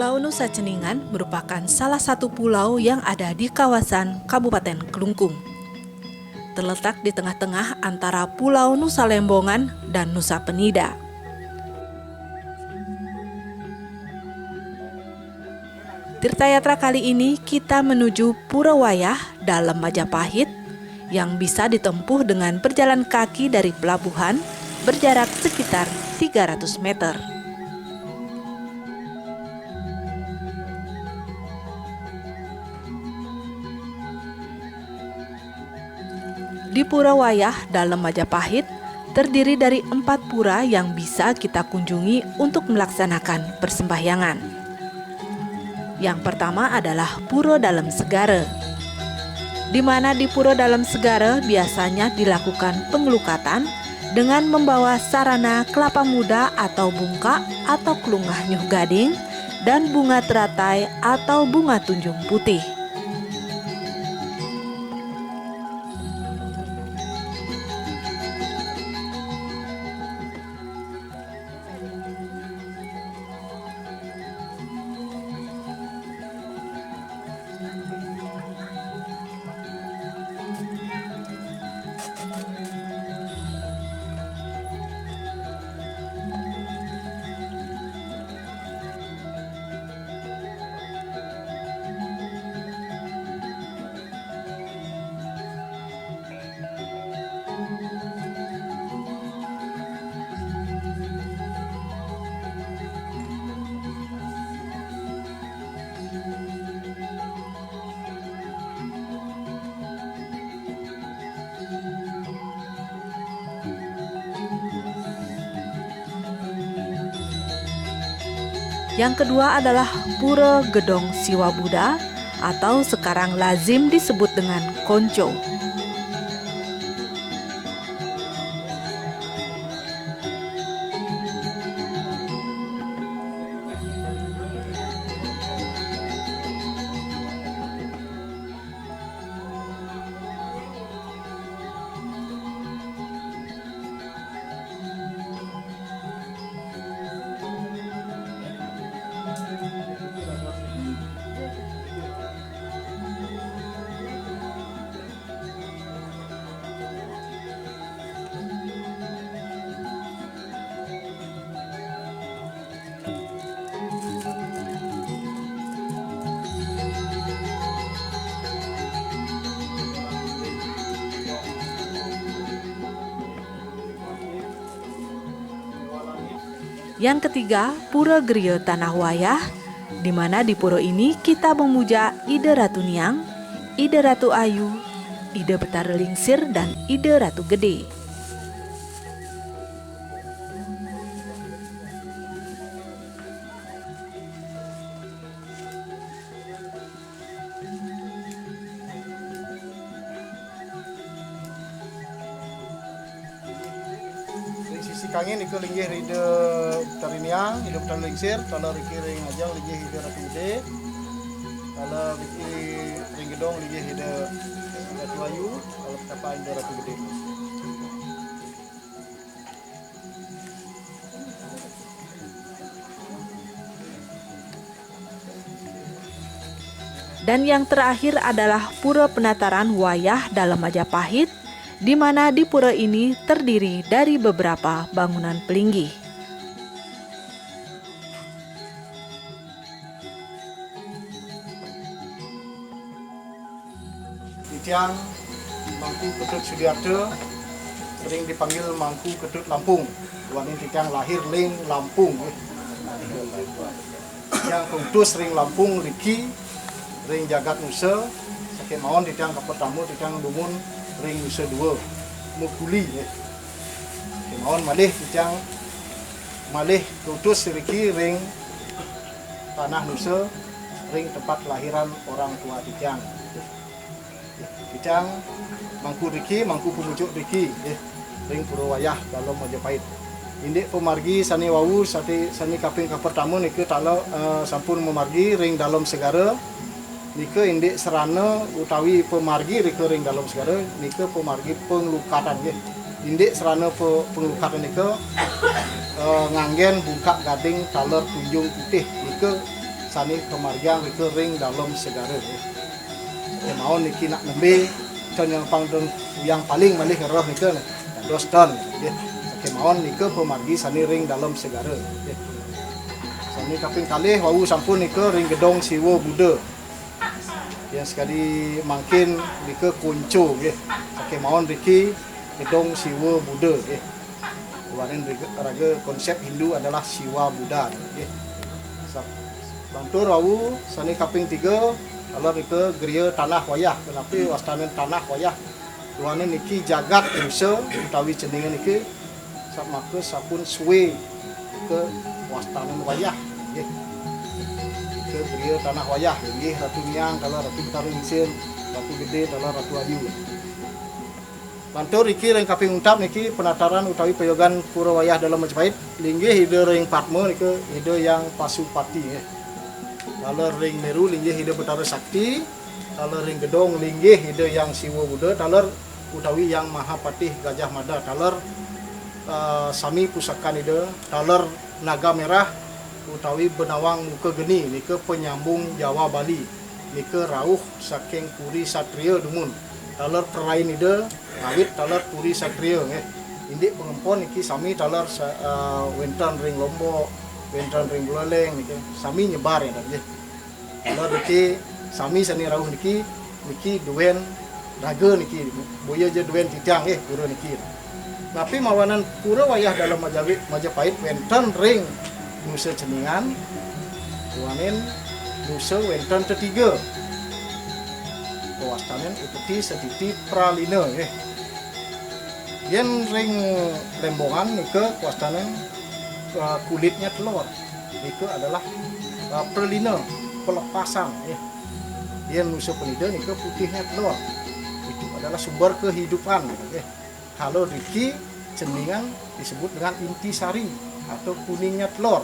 Pulau Nusa Ceningan merupakan salah satu pulau yang ada di kawasan Kabupaten Kelungkung. Terletak di tengah-tengah antara Pulau Nusa Lembongan dan Nusa Penida. Tirtayatra kali ini kita menuju Pura Wayah dalam Majapahit yang bisa ditempuh dengan berjalan kaki dari pelabuhan berjarak sekitar 300 meter. Di Pura Wayah dalam Majapahit terdiri dari 4 pura yang bisa kita kunjungi untuk melaksanakan persembahyangan. Yang pertama adalah Pura Dalam Segara, di mana di Pura Dalam Segara biasanya dilakukan pengelukatan dengan membawa sarana kelapa muda atau bungka atau kelungah nyuh gading dan bunga teratai atau bunga tunjung putih. Yang kedua adalah Pura Gedong Siwa Buddha atau sekarang lazim disebut dengan Konco. Yang ketiga, Pura Griyo Tanah Wayah, di mana di pura ini kita memuja Ide Ratu Niang, Ide Ratu Ayu, Ide Betara Lingsir, dan Ide Ratu Gede. Kangin iku linggih Ide Tariniang, Ide Betara Lingsir, kalau Riki ring ajang linggih Ide Ratu Gede, kalau Riki ring gedong linggih Ide Ratu Ayu, kalau Petapa Ide Ratu Gede. Dan yang terakhir adalah Pura Penataran Wayah dalam Majapahit, di mana di pura ini terdiri dari beberapa bangunan pelinggih. Titiang Mangku Ketut Sudiarto, sering dipanggil Mangku Ketut Lampung. Wani titiang lahir ling Lampung. Yang kudus ring Lampung Riki, ring Jagat Nusa, sakit mawon titiang kapetamu titiang dumun ring Nusa 2 Muguli kemauan malih titiang malih kudus Riki ring tanah Nusa, ring tempat kelahiran orang tua titiang. Titiang Mangku Riki, Mangku Pemujuk Riki ring Pura Wayah dalam Majapahit. Indik pemargi sani wau sani kaping pertama niki talo sampun memargi ring dalam segara. Nika indik serana utawi pemargi rika ring dalam segara nika pemargi penglukatan nggih. Indik serana penglukatan nika nganggen bungkak gading taler tunjung putih nika sani kemargiang niki ring dalam segara. Kemauan niki nak nembe con yang paling malih roh niki dos ton. Kemauan niki pemargi sani ring dalam segara. Sani kaping kalih wau sampun niki ring gedong siwa Buddha. Yang sekali makin niki kuncu nggih. Kemauan niki gedong siwa Buddha nggih. Kemarin raga konsep Hindu adalah Siwa Buddha. Bantu rawu sani kaping 3 kalau ke geria tanah wayah. Kenapa wastanen tanah wayah? Tuane niki jagat nusa utawi ceningan niki maka sapun suwe ke wastanen wayah. Ke geria tanah wayah. Nggih Ratu Miang kalau Ratu Betaring Mesin, Ratu Gede kalau Ratu Ayu. Bantu riki ring kaping untap niki penataran utawi peyogan pura wayah dalam Majapahit linggih hide ring Padma niki hide yang Pasupati Kalau ring Meru linggih hide Betara Sakti, kalau ring Gedong linggih hide yang Siwa Buddha, taler utawi yang Mahapatih Gajah Mada, taler sami pusakan hide, taler Naga Merah utawi Benawang Muka Geni niki penyambung Jawa Bali niki rauh saking Puri Satria Dumun. Taler perlain ide ngawit taler Puri Satria nggih. Indik pengempon niki sami taler wenten ring Lombok, wenten ring Buleleng niki sami nyebar ya nggih. Taler niki sami sani rawuh niki duwen raga niki boya je duwen titiang nggih pura niki. Tapi mawanan pura wayah dalam Majapahit wenten ring Nusa Ceningan, tuanin Nusa wenten ketiga. Kawastanen ikuti sediti pralina nggih. Yen ring Lembongan nike kawastanen kulitnya telur. Nike adalah pralina, pelepasan nggih. Yen Nusa Penida nike putihnya telur. Itu adalah sumber kehidupan nggih. Kalau riki Ceningan disebut dengan intisari atau kuningnya telur.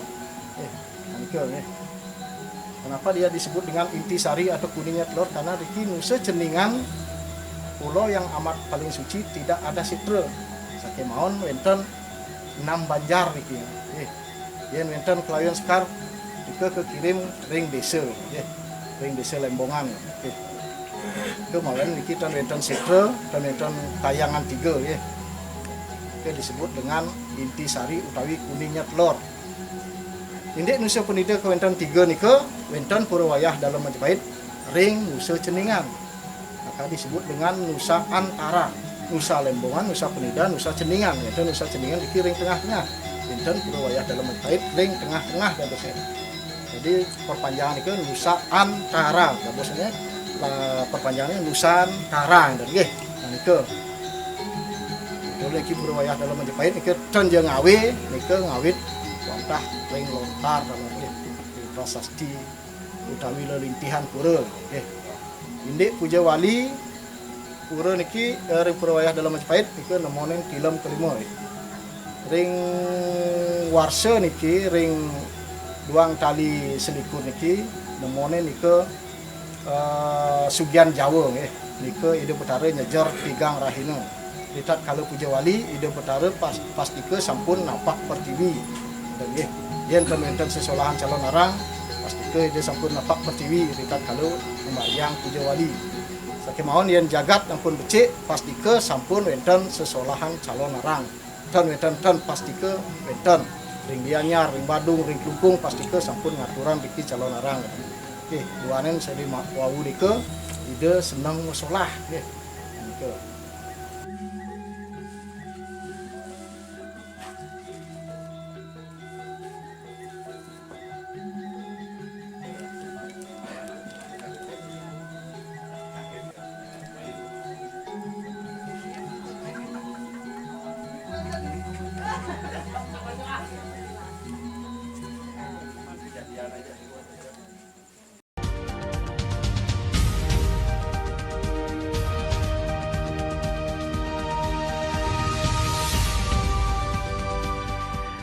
Nike nggih. Kenapa dia disebut dengan intisari atau kuningnya telur? Karena riki Nusa Ceningan pulau yang amat paling suci tidak ada sitra. Sakemaon wenten 6 banjar riki. Yen wenten kelayan sekar rika kekirim ring desa, ring desa Lembongan. Kemarin riki tan wenten sitra dan wenten kayangan 3 disebut dengan intisari utawi kuningnya telur. Indik Nusa Penida ke wenten 3 nika wenten pura wayah dalam Majapahit ring Nusa Ceningan. Maka disebut dengan Nusa Antara. Nusa Lembongan, Nusa Penida, Nusa Ceningan. Wenten Nusa Ceningan di ring tengah-tengah. Wenten pura wayah dalam Majapahit ring tengah-tengah dan bosnya. Jadi perpanjangan nika Nusa Antara. Dan bosnya perpanjangannya Nusantara dan nggih. Nah nika. Kalau lagi pura wayah dalam Majapahit nika ten jeung ngawe nika ngawit wantah ring lontar dalam prasasti utawi lelintihan pura nggih. Indik Puja Wali pura niki ring pura wayah dalam Majapahit niki nemonen film kelima. Ring Warsa niki ring Duang Tali Selikur niki nemonen niki Sugian Jawa nggih. Niki ide petara nyejar Tigang Rahina. Lihat kalau Puja Wali ide petara pas niki sampun napak pertiwi. Dan nggih, yen pementen sesolahan calon arang pasti ke dia sampun napak pertiwi rikat kalau membayang Puja Wali. Sakemaon yen jagat ampun becik pasti ke sampun wenten sesolahan calon arang. Dan wenten pasti ke wenten ring Dianyar, ring Badung, ring Klungkung pasti ke sampun ngaturan riki calon arang. Oke, duanen saya di wau dike ide seneng musolah nggih.